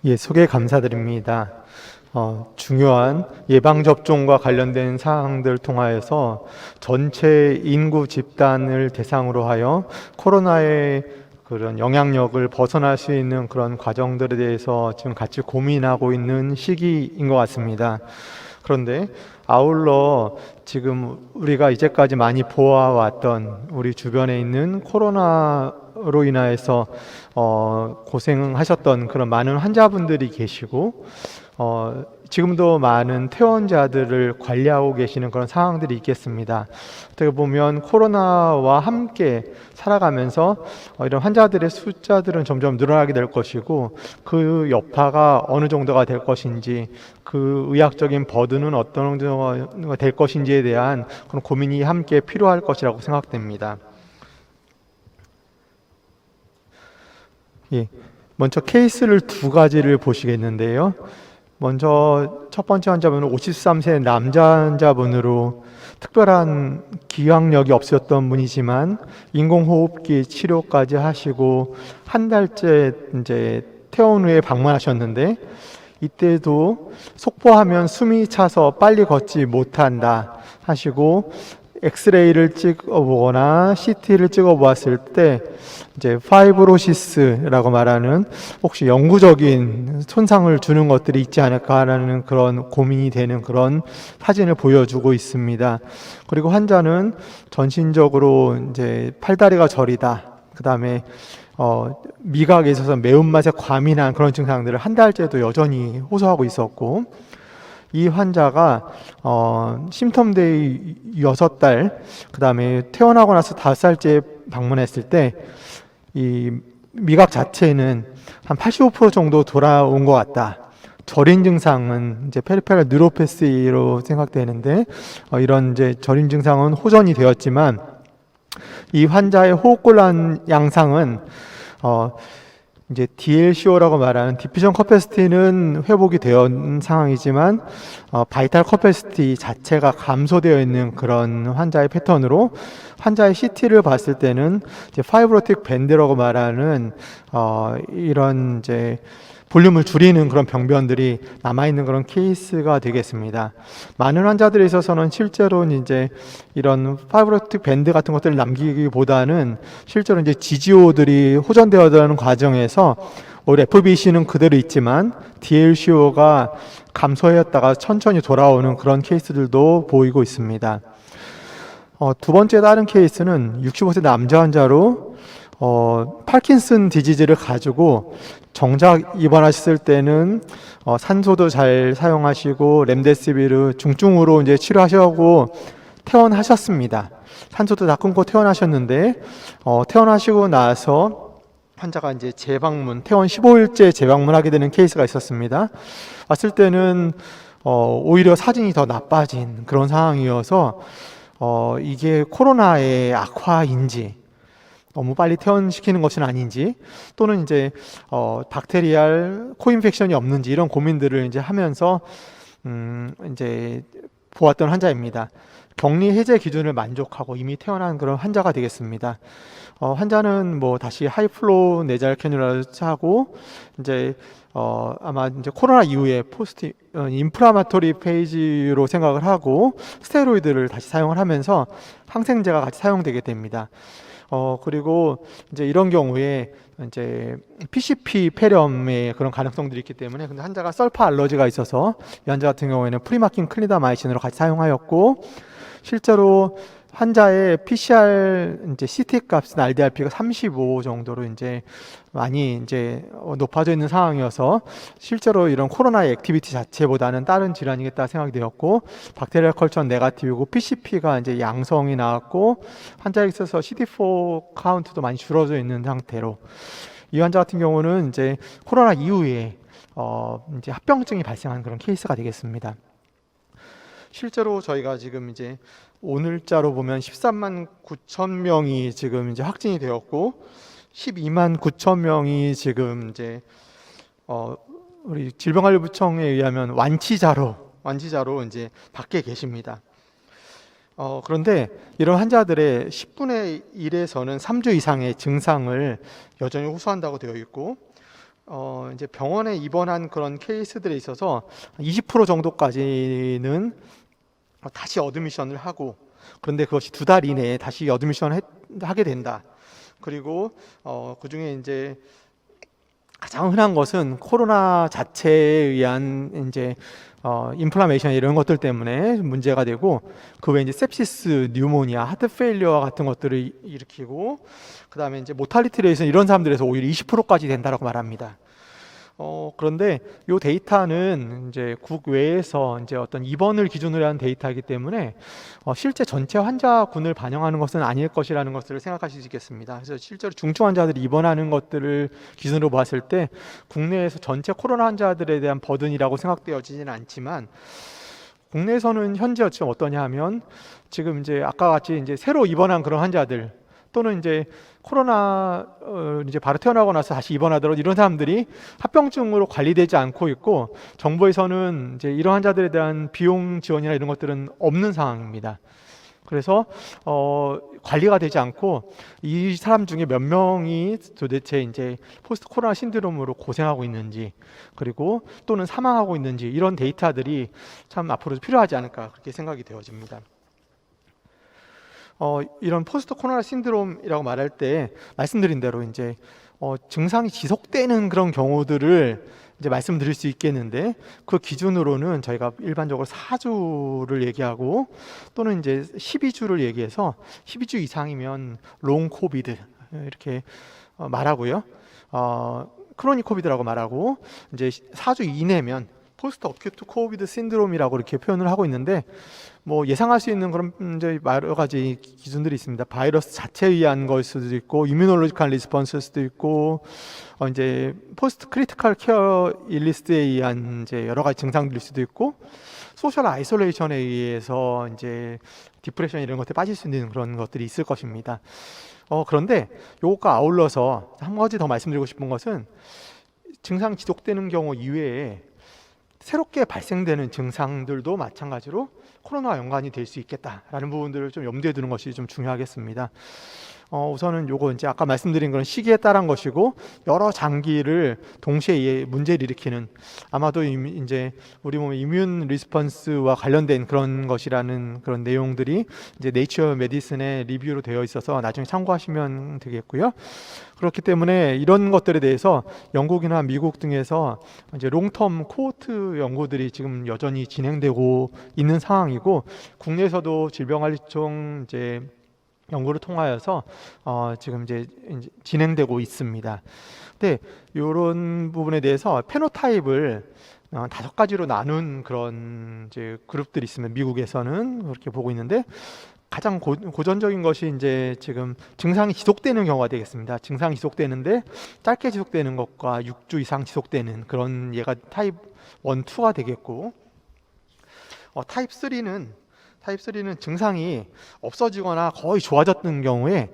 예, 소개 감사드립니다. 중요한 예방접종과 관련된 사항들 통하여서 전체 인구 집단을 대상으로 하여 코로나의 그런 영향력을 벗어날 수 있는 그런 과정들에 대해서 지금 같이 고민하고 있는 시기인 것 같습니다. 그런데 아울러 지금 우리가 이제까지 많이 보아왔던 우리 주변에 있는 코로나로 인하여서 고생하셨던 그런 많은 환자분들이 계시고 지금도 많은 퇴원자들을 관리하고 계시는 그런 상황들이 있겠습니다. 어떻게 보면 코로나와 함께 살아가면서 이런 환자들의 숫자들은 점점 늘어나게 될 것이고 그 여파가 어느 정도가 될 것인지 그 의학적인 버든은 어떤 정도가 될 것인지에 대한 그런 고민이 함께 필요할 것이라고 생각됩니다. 예, 먼저 케이스를 두 가지를 보시겠는데요. 먼저 첫 번째 환자분은 53세 남자 환자분으로 특별한 기왕력이 없었던 분이지만 인공호흡기 치료까지 하시고 한 달째 이제 퇴원 후에 방문하셨는데 이때도 속보하면 숨이 차서 빨리 걷지 못한다 하시고 엑스레이를 찍어보거나 CT를 찍어보았을 때 이제 파이브로시스라고 말하는 혹시 영구적인 손상을 주는 것들이 있지 않을까라는 그런 고민이 되는 그런 사진을 보여주고 있습니다. 그리고 환자는 전신적으로 이제 팔다리가 저리다. 그 다음에 미각에 있어서 매운맛에 과민한 그런 증상들을 한 달째도 여전히 호소하고 있었고 이 환자가 심텀데이 6달 그 다음에 퇴원하고 나서 5살째 방문했을 때 이 미각 자체는 한 85% 정도 돌아온 것 같다. 저린 증상은 이제 페리페럴 뉴로패시로 생각되는데 이런 이제 저린 증상은 호전이 되었지만 이 환자의 호흡곤란 양상은 이제 DLCO라고 말하는 디퓨전 커패시티는 회복이 되어 상황이지만 바이탈 커패시티 자체가 감소되어 있는 그런 환자의 패턴으로 환자의 CT를 봤을 때는 이제 파이브로틱 밴드라고 말하는 이런 이제 볼륨을 줄이는 그런 병변들이 남아있는 그런 케이스가 되겠습니다. 많은 환자들에 있어서는 실제로는 이제 이런 파이브로틱 밴드 같은 것들을 남기기보다는 실제로 이제 GGO들이 호전되어 가는 과정에서 우리 FBC는 그대로 있지만 DLCO가 감소했다가 천천히 돌아오는 그런 케이스들도 보이고 있습니다. 두 번째 다른 케이스는 65세 남자 환자로 파킨슨 디지즈를 가지고 정작 입원하셨을 때는 산소도 잘 사용하시고 렘데시비르 중증으로 이제 치료하시고 퇴원하셨습니다. 산소도 다 끊고 퇴원하셨는데 퇴원하시고 나서 환자가 이제 재방문, 퇴원 15일째 재방문하게 되는 케이스가 있었습니다. 왔을 때는 오히려 사진이 더 나빠진 그런 상황이어서 이게 코로나의 악화인지 너무 빨리 퇴원시키는 것은 아닌지 또는 이제 박테리알 코인펙션이 없는지 이런 고민들을 이제 하면서 이제 보았던 환자입니다. 격리 해제 기준을 만족하고 이미 퇴원한 그런 환자가 되겠습니다. 환자는 뭐 다시 하이플로우 내잘 캐뉼라를 하고 이제 아마 이제 코로나 이후에 포스트 인플라마토리 페이지로 생각을 하고 스테로이드를 다시 사용을 하면서 항생제가 같이 사용되게 됩니다. 그리고 이제 이런 경우에 이제 PCP 폐렴의 그런 가능성들이 있기 때문에 근데 환자가 설파 알러지가 있어서 이 환자 같은 경우에는 프리마킨 클리다마이신으로 같이 사용하였고 실제로 환자의 PCR 이제 CT 값은 RDRP가 35 정도로 이제 많이 이제 높아져 있는 상황이어서 실제로 이런 코로나의 액티비티 자체보다는 다른 질환이겠다 생각이 되었고 박테리얼 컬처는 네거티브고 PCP가 이제 양성이 나왔고 환자에 있어서 CD4 카운트도 많이 줄어져 있는 상태로 이 환자 같은 경우는 이제 코로나 이후에 이제 합병증이 발생한 그런 케이스가 되겠습니다. 실제로 저희가 지금 이제 오늘자로 보면 13만 9천 명이 지금 이제 확진이 되었고 12만 9천 명이 지금 이제 우리 질병관리부청에 의하면 완치자로 이제 밖에 계십니다. 그런데 이런 환자들의 10분의 1에서는 3주 이상의 증상을 여전히 호소한다고 되어 있고 이제 병원에 입원한 그런 케이스들에 있어서 20% 정도까지는 다시 어드미션을 하고, 그런데 그것이 2달 이내에 다시 어드미션 하게 된다. 그리고 그 중에 이제 가장 흔한 것은 코로나 자체에 의한 이제 인플라메이션 이런 것들 때문에 문제가 되고, 그 외에 이제 sepsis, 뉴모니아, 하트 페일리어 같은 것들을 일으키고, 그 다음에 이제 모탈리티 레이트는 이런 사람들에서 오히려 20%까지 된다라고 말합니다. 그런데 이 데이터는 이제 국외에서 이제 어떤 입원을 기준으로 한 데이터이기 때문에 실제 전체 환자군을 반영하는 것은 아닐 것이라는 것들을 생각하실 수 있겠습니다. 그래서 실제로 중증 환자들이 입원하는 것들을 기준으로 봤을 때 국내에서 전체 코로나 환자들에 대한 버든이라고 생각되어지지는 않지만, 국내에서는 현재 지금 어떠냐 하면, 지금 이제 아까 같이 이제 새로 입원한 그런 환자들, 또는 이제 코로나 이제 바로 태어나고 나서 다시 입원하더라도 이런 사람들이 합병증으로 관리되지 않고 있고, 정부에서는 이제 이런 환자들에 대한 비용 지원이나 이런 것들은 없는 상황입니다. 그래서 관리가 되지 않고 이 사람 중에 몇 명이 도대체 이제 포스트 코로나 신드롬으로 고생하고 있는지, 그리고 또는 사망하고 있는지, 이런 데이터들이 참 앞으로 필요하지 않을까, 그렇게 생각이 되어집니다. 이런 포스트 코로나 신드롬이라고 말할 때 말씀드린 대로 이제 증상이 지속되는 그런 경우들을 이제 말씀드릴 수 있겠는데, 그 기준으로는 저희가 일반적으로 4주를 얘기하고, 또는 이제 12주를 얘기해서 12주 이상이면 롱 코비드 이렇게 말하고요. 크로닉 코비드라고 말하고, 이제 4주 이내면 포스트 어큐트 코비드 신드롬이라고 이렇게 표현을 하고 있는데, 뭐 예상할 수 있는 그런 이제 여러 가지 기준들이 있습니다. 바이러스 자체에 의한 걸 수도 있고, 이뮤놀로지컬 리스폰스일 수도 있고, 이제 포스트 크리티컬 케어 일리스트에 의한 이제 여러 가지 증상들일 수도 있고, 소셜 아이솔레이션에 의해서 이제 디프레션 이런 것들에 빠질 수 있는 그런 것들이 있을 것입니다. 그런데 요것과 아울러서 한 가지 더 말씀드리고 싶은 것은, 증상 지속되는 경우 이외에 새롭게 발생되는 증상들도 마찬가지로 코로나와 연관이 될 수 있겠다라는 부분들을 좀 염두에 두는 것이 좀 중요하겠습니다. 우선은 요거 이제 아까 말씀드린 그런 시기에 따른 것이고, 여러 장기를 동시에 문제를 일으키는, 아마도 이제 우리 몸의 이뮨 리스폰스와 관련된 그런 것이라는 그런 내용들이 이제 네이처 메디슨의 리뷰로 되어 있어서 나중에 참고하시면 되겠고요. 그렇기 때문에 이런 것들에 대해서 영국이나 미국 등에서 이제 롱텀 코호트 연구들이 지금 여전히 진행되고 있는 상황이고, 국내에서도 질병관리청 이제 연구를 통하여서 지금 이제 진행되고 있습니다. 근데 이런 부분에 대해서 페노타입을 5가지로 나눈 그런 이제 그룹들이 있으면 미국에서는 그렇게 보고 있는데, 가장 고전적인 것이 이제 지금 증상이 지속되는 경우가 되겠습니다. 증상이 지속되는데 짧게 지속되는 것과 6주 이상 지속되는 그런, 얘가 타입 1, 2가 되겠고, 타입 3는 증상이 없어지거나 거의 좋아졌던 경우에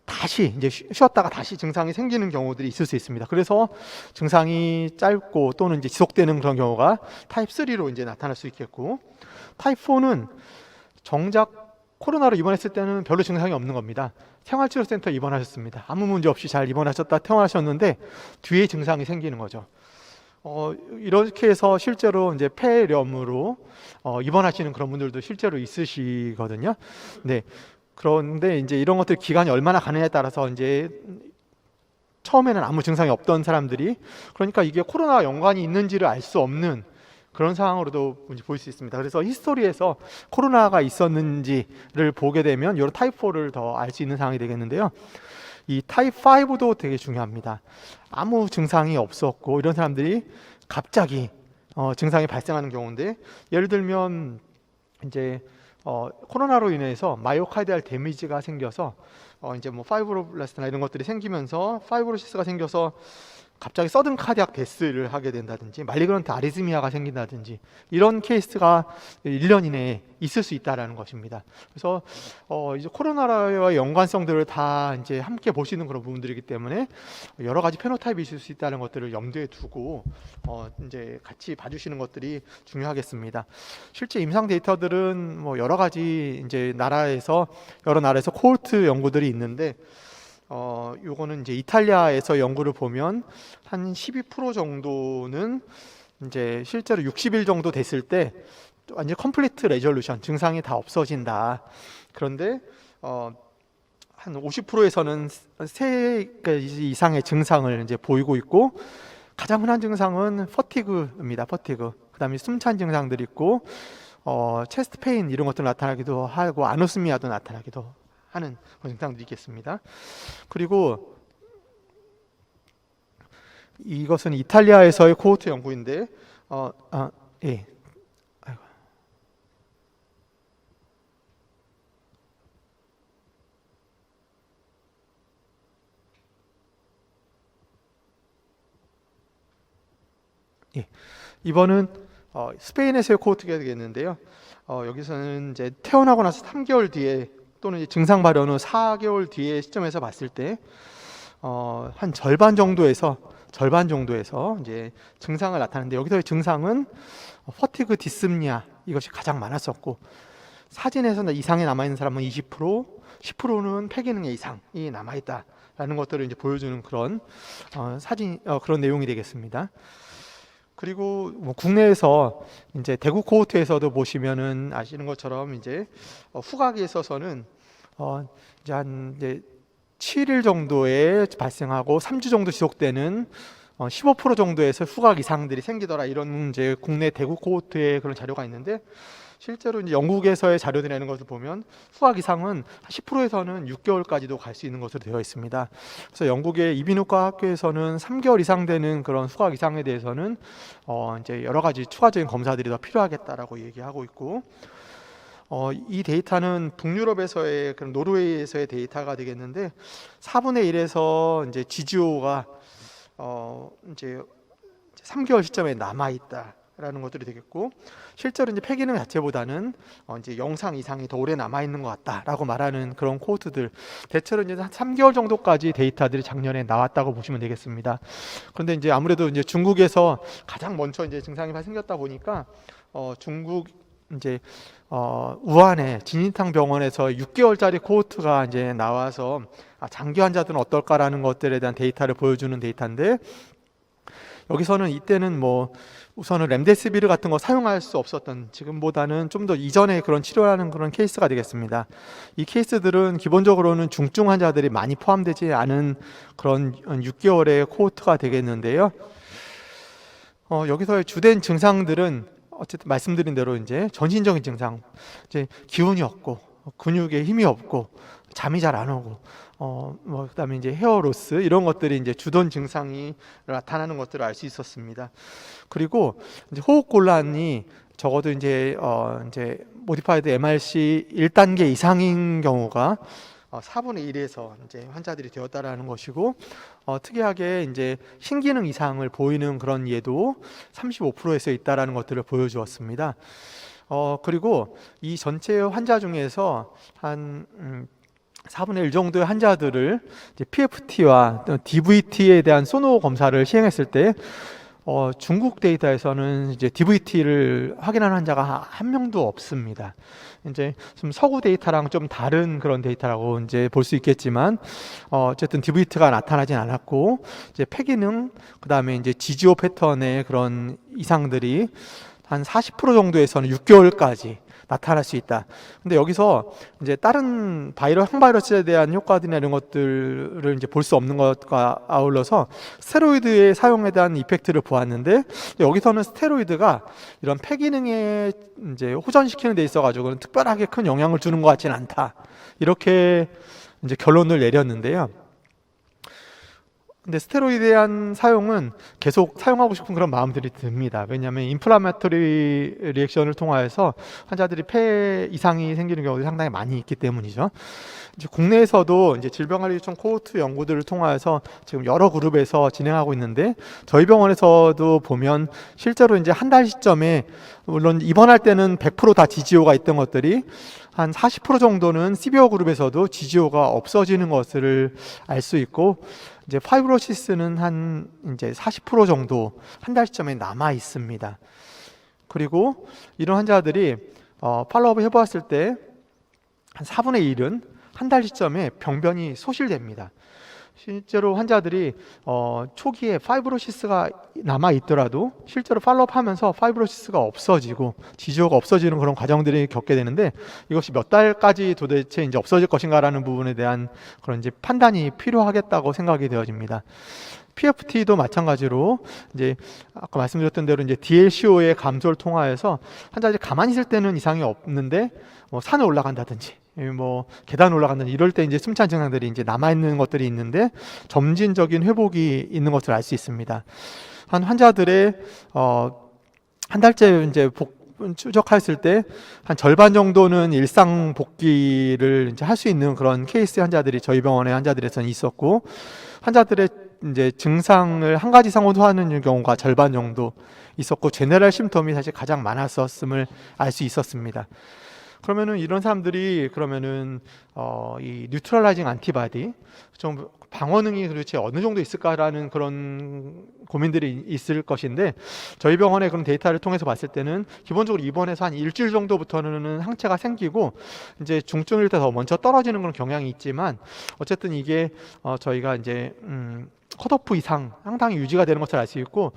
다시 이제 쉬었다가 다시 증상이 생기는 경우들이 있을 수 있습니다. 그래서 증상이 짧고 또는 이제 지속되는 그런 경우가 타입 3로 이제 나타날 수 있겠고, 타입 4는 정작 코로나로 입원했을 때는 별로 증상이 없는 겁니다. 생활치료센터 입원하셨습니다. 아무 문제 없이 잘 입원하셨다 퇴원하셨는데 뒤에 증상이 생기는 거죠. 이렇게 해서 실제로 이제 폐렴으로 입원하시는 그런 분들도 실제로 있으시거든요. 네. 그런데 이제 이런 것들 기간이 얼마나 가느냐에 따라서 이제 처음에는 아무 증상이 없던 사람들이, 그러니까 이게 코로나와 연관이 있는지를 알 수 없는 그런 상황으로도 볼 수 있습니다. 그래서 히스토리에서 코로나가 있었는지를 보게 되면 이런 타입 4를 더 알 수 있는 상황이 되겠는데요. 이 타입 5도 되게 중요합니다. 아무 증상이 없었고 이런 사람들이 갑자기 증상이 발생하는 경우인데, 예를 들면 이제 코로나로 인해서 마이오카이디알 데미지가 생겨서 이제 뭐 파이브로블라스트나 이런 것들이 생기면서 파이브로시스가 생겨서 갑자기 서든 카디악 데스를 하게 된다든지, 말리그런트 아리즈미아가 생긴다든지, 이런 케이스가 1년 이내에 있을 수 있다라는 것입니다. 그래서 이제 코로나와 연관성들을 다 이제 함께 볼 수 있는 그런 부분들이기 때문에 여러 가지 페노타입이 있을 수 있다는 것들을 염두에 두고 이제 같이 봐주시는 것들이 중요하겠습니다. 실제 임상 데이터들은 뭐 여러 가지 이제 여러 나라에서 코호트 연구들이 있는데, 요거는 이제 이탈리아에서 연구를 보면 한 12% 정도는 이제 실제로 60일 정도 됐을 때 완전 컴플리트 레졸루션, 증상이 다 없어진다. 그런데 한 50%에서는 3가지 이상의 증상을 이제 보이고 있고, 가장 흔한 증상은 퍼티그입니다. 퍼티그. 그다음에 숨찬 증상들이 있고, 체스트 페인 이런 것도 나타나기도 하고, 아노스미아도 나타나기도 하는 그런 증상들이 있겠습니다. 그리고 이것은 이탈리아에서의 코호트 연구인데, 예. 아이고. 예. 이번은 스페인에서의 코호트가 되겠는데요. 여기서는 이제 태어나고 나서 3개월 뒤에 또는 이제 증상 발현 후 4개월 뒤에 시점에서 봤을 때 한 절반 정도에서 이제 증상을 나타내는데, 여기서의 증상은 퍼티그 디스프니아 이것이 가장 많았었고, 사진에서 이상이 남아있는 사람은 20%, 10%는 폐기능의 이상이 남아있다라는 것들을 이제 보여주는 그런 그런 내용이 되겠습니다. 그리고 뭐 국내에서 이제 대구 코호트에서도 보시면은 아시는 것처럼 이제 후각에 있어서는 이제 7일 정도에 발생하고 3주 정도 지속되는 15% 정도에서 후각 이상들이 생기더라, 이런 이제 국내 대구 코호트의 그런 자료가 있는데, 실제로 이제 영국에서의 자료들이 내는 것을 보면 후각 이상은 10%에서는 6개월까지도 갈 수 있는 것으로 되어 있습니다. 그래서 영국의 이비인후과 학교에서는 3개월 이상 되는 그런 후각 이상에 대해서는 이제 여러 가지 추가적인 검사들이 더 필요하겠다라고 얘기하고 있고, 이 데이터는 북유럽에서의 그런 노르웨이에서의 데이터가 되겠는데, 4분의 1에서 이제 GGO가 이제 3개월 시점에 남아 있다라는 것들이 되겠고, 실제로 이제 폐기능 자체보다는 이제 영상 이상이 더 오래 남아 있는 것 같다라고 말하는 그런 코호트들, 대체로 이제 한 3개월 정도까지 데이터들이 작년에 나왔다고 보시면 되겠습니다. 그런데 이제 아무래도 이제 중국에서 가장 먼저 이제 증상이 생겼다 보니까 중국 이제 우한의 진인탕 병원에서 6개월짜리 코호트가 이제 나와서 장기 환자들은 어떨까라는 것들에 대한 데이터를 보여주는 데이터인데, 여기서는 이때는 뭐 우선은 렘데시비르 같은 거 사용할 수 없었던, 지금보다는 좀 더 이전에 그런 치료하는 그런 케이스가 되겠습니다. 이 케이스들은 기본적으로는 중증 환자들이 많이 포함되지 않은 그런 6개월의 코호트가 되겠는데요. 여기서의 주된 증상들은 어쨌든 말씀드린 대로 이제 전신적인 증상, 이제 기운이 없고 근육에 힘이 없고 잠이 잘 안 오고 그다음에 이제 헤어 로스, 이런 것들이 이제 주된 증상이 나타나는 것들을 알 수 있었습니다. 그리고 이제 호흡 곤란이 적어도 이제 모디파이드 MRC 1단계 이상인 경우가 4분의 1에서 이제 환자들이 되었다라는 것이고, 특이하게 이제 신기능 이상을 보이는 그런 예도 35%에서 있다라는 것들을 보여주었습니다. 그리고 이 전체 환자 중에서 한 4분의 1 정도의 환자들을 이제 PFT와 DVT에 대한 소노 검사를 시행했을 때 중국 데이터에서는 이제 DVT를 확인하는 환자가 한 명도 없습니다. 이제 좀 서구 데이터랑 좀 다른 그런 데이터라고 이제 볼 수 있겠지만, 어쨌든 DVT가 나타나진 않았고, 이제 폐기능, 그 다음에 이제 GGO 패턴의 그런 이상들이 한 40% 정도에서는 6개월까지 나타날 수 있다. 근데 여기서 이제 다른 항바이러스에 대한 효과들이나 이런 것들을 이제 볼 수 없는 것과 아울러서 스테로이드의 사용에 대한 이펙트를 보았는데, 여기서는 스테로이드가 이런 폐기능에 이제 호전시키는 데 있어가지고는 특별하게 큰 영향을 주는 것 같지는 않다, 이렇게 이제 결론을 내렸는데요. 근데 스테로이드에 대한 사용은 계속 사용하고 싶은 그런 마음들이 듭니다. 왜냐하면 인플라메토리 리액션을 통하여서 환자들이 폐 이상이 생기는 경우가 상당히 많이 있기 때문이죠. 이제 국내에서도 이제 질병관리청 코호트 연구들을 통하여서 지금 여러 그룹에서 진행하고 있는데, 저희 병원에서도 보면 실제로 이제 한 달 시점에, 물론 입원할 때는 100% 다 GGO가 있던 것들이 한 40% 정도는 시비어 그룹에서도 GGO가 없어지는 것을 알 수 있고, 이제 파이브로시스는 한 이제 40% 정도 한 달 시점에 남아 있습니다. 그리고 이런 환자들이 팔로우업을 해보았을 때 한 4분의 1은 한 달 시점에 병변이 소실됩니다. 실제로 환자들이 초기에 파이브로시스가 남아 있더라도 실제로 팔로우하면서 파이브로시스가 없어지고 지지호가 없어지는 그런 과정들이 겪게 되는데, 이것이 몇 달까지 도대체 이제 없어질 것인가라는 부분에 대한 그런 이제 판단이 필요하겠다고 생각이 되어집니다. PFT도 마찬가지로 이제 아까 말씀드렸던 대로 이제 DLCO의 감소를 통하여서 환자들이 가만히 있을 때는 이상이 없는데 산에 올라간다든지 계단 올라간다든지 이럴 때 이제 숨찬 증상들이 이제 남아 있는 것들이 있는데 점진적인 회복이 있는 것을 알 수 있습니다. 한 환자들의 한 달째 이제 추적했을 때 한 절반 정도는 일상 복귀를 이제 할 수 있는 그런 케이스 환자들이 저희 병원의 환자들에서는 있었고, 환자들의 이제 증상을 한 가지 이상 호소하는 경우가 절반 정도 있었고, 제네럴 심텀이 사실 가장 많았었음을 알 수 있었습니다. 그러면은 이런 사람들이 이 뉴트럴라이징 안티바디 좀 방어능이 도대체 어느 정도 있을까라는 그런 고민들이 있을 것인데, 저희 병원의 그런 데이터를 통해서 봤을 때는 기본적으로 입원해서 한 일주일 정도부터는 항체가 생기고 이제 중증일 때 더 먼저 떨어지는 그런 경향이 있지만, 어쨌든 이게 저희가 이제 컷오프 이상 상당히 유지가 되는 것을 알 수 있고,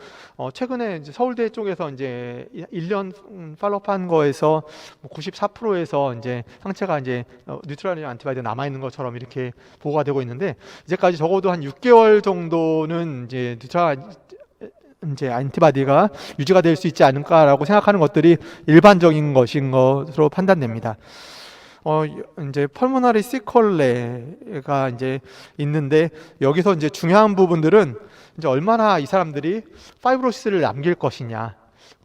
최근에 이제 서울대 쪽에서 이제 1년 팔로우한 거에서 94%에서 이제 상체가 이제 뉴트럴 안티바디가 남아 있는 것처럼 이렇게 보고가 되고 있는데, 이제까지 적어도 한 6개월 정도는 이제 뉴트럴 이제 안티바디가 유지가 될 수 있지 않을까라고 생각하는 것들이 일반적인 것인 것으로 판단됩니다. 이제 펄모나리 시콜레가 이제 있는데, 여기서 이제 중요한 부분들은 이제 얼마나 이 사람들이 파이브로시스를 남길 것이냐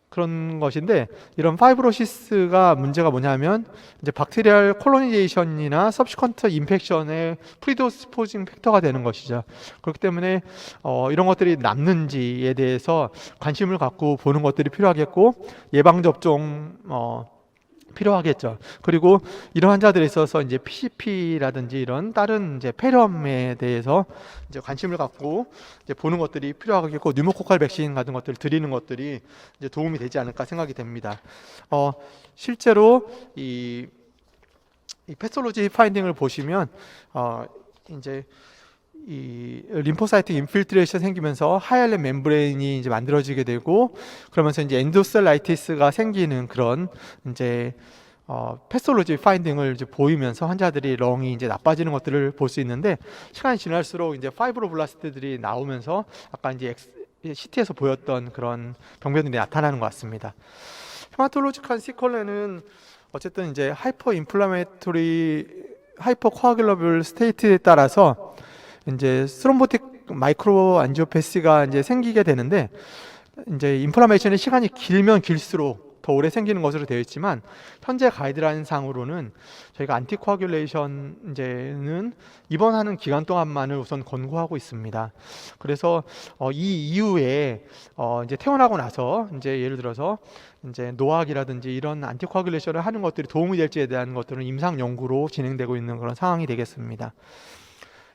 그런 것인데, 이런 파이브로시스가 문제가 뭐냐면 이제 박테리얼 콜로니제이션이나 서브시퀀트 인펙션의 프리디스포징 팩터가 되는 것이죠. 그렇기 때문에 이런 것들이 남는지에 대해서 관심을 갖고 보는 것들이 필요하겠고, 예방 접종 필요하겠죠. 그리고 이런 환자들에 있어서 이제 PCP라든지 이런 다른 이제 폐렴에 대해서 이제 관심을 갖고 이제 보는 것들이 필요하겠고, 뉴모코칼 백신 같은 것들을 드리는 것들이 이제 도움이 되지 않을까 생각이 됩니다. 실제로 이 패솔로지 파인딩을 보시면 이제 이 림포사이트 인필트레이션 생기면서 하이알렌 멤브레인이 이제 만들어지게 되고, 그러면서 이제 엔도셀라이티스가 생기는 그런 이제 패솔로지 파인딩을 이제 보이면서 환자들이 렁이 이제 나빠지는 것들을 볼 수 있는데, 시간이 지날수록 이제 파이브로블라스트들이 나오면서 아까 이제 CT에서 보였던 그런 병변들이 나타나는 것 같습니다. 헤마톨로지컬 시콜레는 어쨌든 이제 하이퍼 인플라메토리 하이퍼 코아귤러블 스테이트에 따라서 이제 스롬보틱 마이크로 안지오패시가 이제 생기게 되는데, 이제 인플라메이션의 시간이 길면 길수록 더 오래 생기는 것으로 되어 있지만, 현재 가이드라인 상으로는 저희가 안티코아귤레이션 이제는 입원하는 기간 동안만을 우선 권고하고 있습니다. 그래서 이 이후에 이제 퇴원하고 나서 이제 예를 들어서 이제 노악이라든지 이런 안티코아귤레이션을 하는 것들이 도움이 될지에 대한 것들은 임상 연구로 진행되고 있는 그런 상황이 되겠습니다.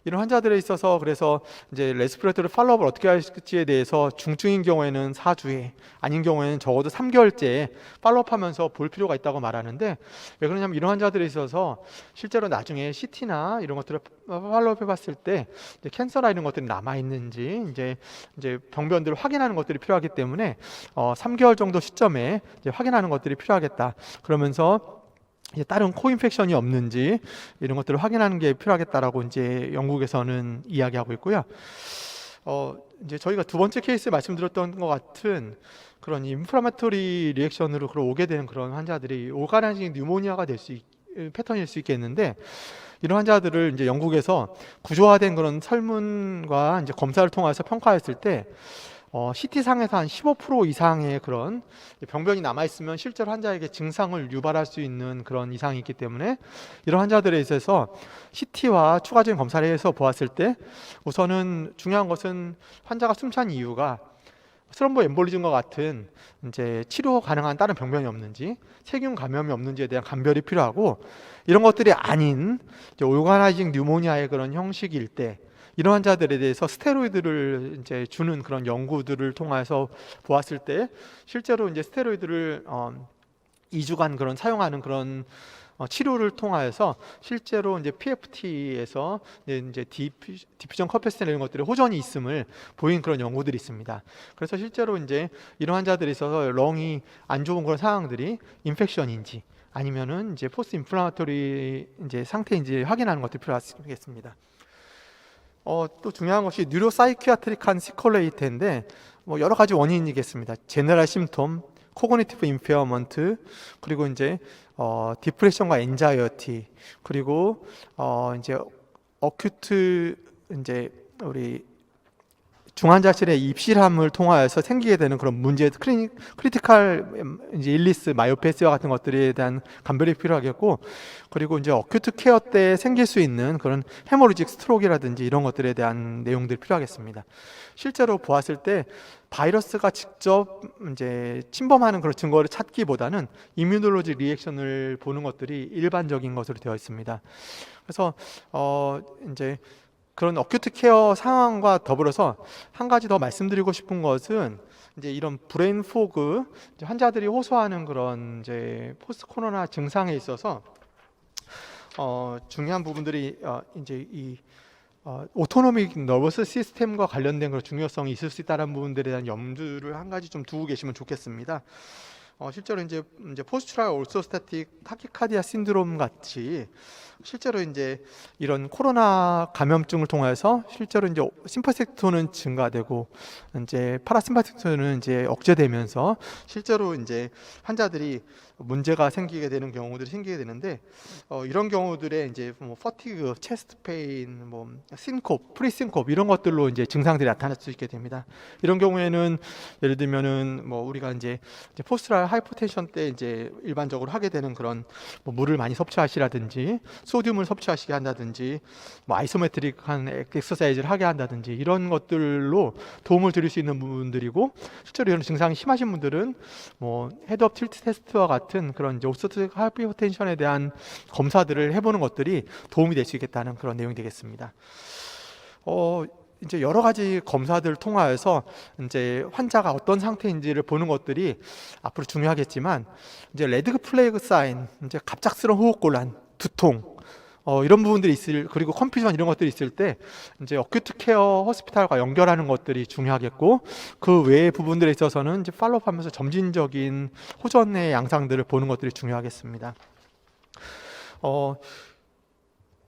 이런 환자들에 있어서 그래서 이제 레스피레이터리 팔로업을 어떻게 할지에 대해서 중증인 경우에는 4주에, 아닌 경우에는 적어도 3개월째 팔로업하면서 볼 필요가 있다고 말하는데, 왜 그러냐면 이런 환자들에 있어서 실제로 나중에 CT나 이런 것들을 팔로업 해봤을 때 이제 캔서나 이런 것들이 남아 있는지 이제 병변들을 확인하는 것들이 필요하기 때문에 3개월 정도 시점에 이제 확인하는 것들이 필요하겠다. 그러면서 이제 다른 코인펙션이 없는지 이런 것들을 확인하는 게 필요하겠다라고 이제 영국에서는 이야기하고 있고요. 이제 저희가 두 번째 케이스에 말씀드렸던 것 같은 그런 인플라마토리 리액션으로 오게 되는 그런 환자들이 오가나이징 뉴모니아가 될 수 패턴일 수 있겠는데, 이런 환자들을 이제 영국에서 구조화된 그런 설문과 이제 검사를 통해서 평가했을 때 CT상에서 한 15% 이상의 그런 병변이 남아있으면 실제로 환자에게 증상을 유발할 수 있는 그런 이상이 있기 때문에, 이런 환자들에 있어서 CT와 추가적인 검사를 해서 보았을 때 우선은 중요한 것은 환자가 숨찬 이유가 스럼보 엠볼리즘과 같은 이제 치료 가능한 다른 병변이 없는지, 세균 감염이 없는지에 대한 감별이 필요하고, 이런 것들이 아닌 오가나이징 뉴모니아의 그런 형식일 때 이런 환자들에 대해서 스테로이드를 이제 주는 그런 연구들을 통해서 보았을 때 실제로 이제 스테로이드를 2주간 그런 사용하는 그런 치료를 통하여서 실제로 이제 PFT에서 이제 디퓨전 커패시티 이런 것들이 호전이 있음을 보인 그런 연구들이 있습니다. 그래서 실제로 이제 이런 환자들이 있어서 렁이 안 좋은 그런 상황들이 인펙션인지 아니면은 이제 포스트 인플라마토리 이제 상태인지 확인하는 것도 필요하겠습니다. 또 중요한 것이 뉴로사이키아트릭한 시컬레이트인데 뭐 여러 가지 원인이겠습니다. 제너럴 심톰, 코그니티브 임페어먼트, 그리고 이제 디프레션과 엔자이어티, 그리고 이제 어큐트 이제 우리 중환자실의 입실함을 통하여서 생기게 되는 그런 문제, 크리티컬 이제 일리스, 마요페시아 같은 것들에 대한 감별이 필요하겠고, 그리고 이제 어큐트 케어 때 생길 수 있는 그런 헤모리직 스트로크라든지 이런 것들에 대한 내용들이 필요하겠습니다. 실제로 보았을 때 바이러스가 직접 이제 침범하는 그런 증거를 찾기보다는 이뮤놀로지 리액션을 보는 것들이 일반적인 것으로 되어 있습니다. 그래서 이제 그런 어큐트 케어 상황과 더불어서 한 가지 더 말씀드리고 싶은 것은 이제 이런 브레인 포그, 환자들이 호소하는 그런 이제 포스트 코로나 증상에 있어서 중요한 부분들이 이제 이 오토노믹 너버스 시스템과 관련된 그런 중요성이 있을 수 있다는 부분들에 대한 염두를 한 가지 좀 두고 계시면 좋겠습니다. 실제로 이제 포스츄랄 올소스타틱 타키카디아 신드롬 같이 실제로 이제 이런 코로나 감염증을 통해서 실제로 이제 심파세토는 증가되고 이제 파라심파세토는 이제 억제되면서 실제로 이제 환자들이 문제가 생기게 되는 경우들이 생기게 되는데 이런 경우들에 이제 뭐 퍼티그, 체스트 페인, 뭐 신콥, 프리신콥 이런 것들로 이제 증상들이 나타날 수 있게 됩니다. 이런 경우에는 예를 들면은 뭐 우리가 이제 포스트럴 하이포텐션 때 이제 일반적으로 하게 되는 그런 뭐 물을 많이 섭취하시라든지 소듐을 섭취하시게 한다든지 뭐 아이소메트릭한 엑서사이즈를 하게 한다든지 이런 것들로 도움을 드릴 수 있는 부분들이고, 실제로 이런 증상이 심하신 분들은 뭐 헤드업 틸트 테스트와 같은 그런 이제 오스토틱 하이포텐션에 대한 검사들을 해보는 것들이 도움이 될 수 있겠다는 그런 내용이 되겠습니다. 이제 여러 가지 검사들을 통하여서 이제 환자가 어떤 상태인지를 보는 것들이 앞으로 중요하겠지만, 이제 레드 플래그 사인, 이제 갑작스러운 호흡곤란, 두통, 이런 부분들이 그리고 컨퓨전 이런 것들이 있을 때 이제 어큐트 케어 호스피탈과 연결하는 것들이 중요하겠고, 그 외의 부분들에 있어서는 이제 팔로우하면서 점진적인 호전의 양상들을 보는 것들이 중요하겠습니다.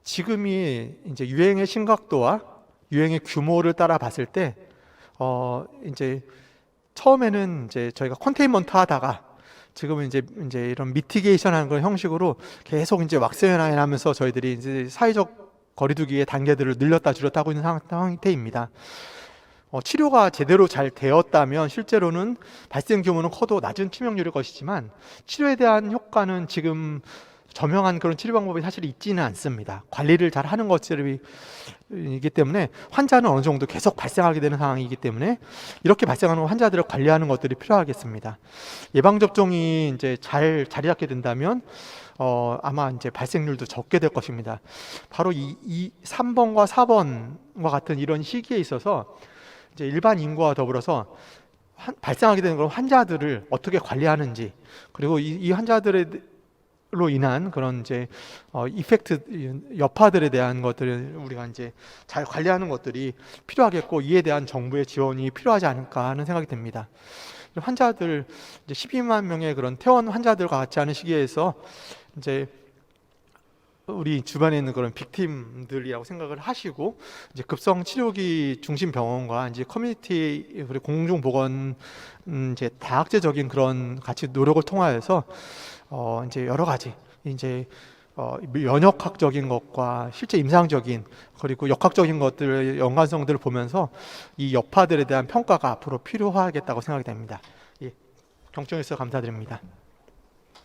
지금이 이제 유행의 심각도와 유행의 규모를 따라 봤을 때 이제 처음에는 이제 저희가 컨테인먼트 하다가 지금은 이제 이런 미티게이션 하는 그런 형식으로 계속 이제 왁스연화해 하면서 저희들이 이제 사회적 거리두기의 단계들을 늘렸다 줄였다 하고 있는 상태입니다. 치료가 제대로 잘 되었다면 실제로는 발생 규모는 커도 낮은 치명률일 것이지만, 치료에 대한 효과는 지금 저명한 그런 치료 방법이 사실 있지는 않습니다. 관리를 잘 하는 것이기 때문에 환자는 어느 정도 계속 발생하게 되는 상황이기 때문에 이렇게 발생하는 환자들을 관리하는 것들이 필요하겠습니다. 예방접종이 이제 잘 자리 잡게 된다면 아마 이제 발생률도 적게 될 것입니다. 바로 이 3번과 4번과 같은 이런 시기에 있어서 이제 일반 인구와 더불어서 발생하게 되는 그런 환자들을 어떻게 관리하는지, 그리고 이 환자들의 로 인한 그런 이제 이펙트 여파들에 대한 것들을 우리가 이제 잘 관리하는 것들이 필요하겠고, 이에 대한 정부의 지원이 필요하지 않을까 하는 생각이 듭니다. 환자들 이제 12만 명의 그런 퇴원 환자들과 같이 하는 시기에서 이제 우리 주변에 있는 그런 빅팀들이라고 생각을 하시고, 이제 급성 치료기 중심 병원과 이제 커뮤니티 그리고 공중보건 이제 다학제적인 그런 같이 노력을 통하여서 이제 여러 가지 이제 면역학적인 것과 실제 임상적인 그리고 역학적인 것들의 연관성들을 보면서 이 여파들에 대한 평가가 앞으로 필요하겠다고 생각이 됩니다. 예, 경청해 주셔서 감사드립니다.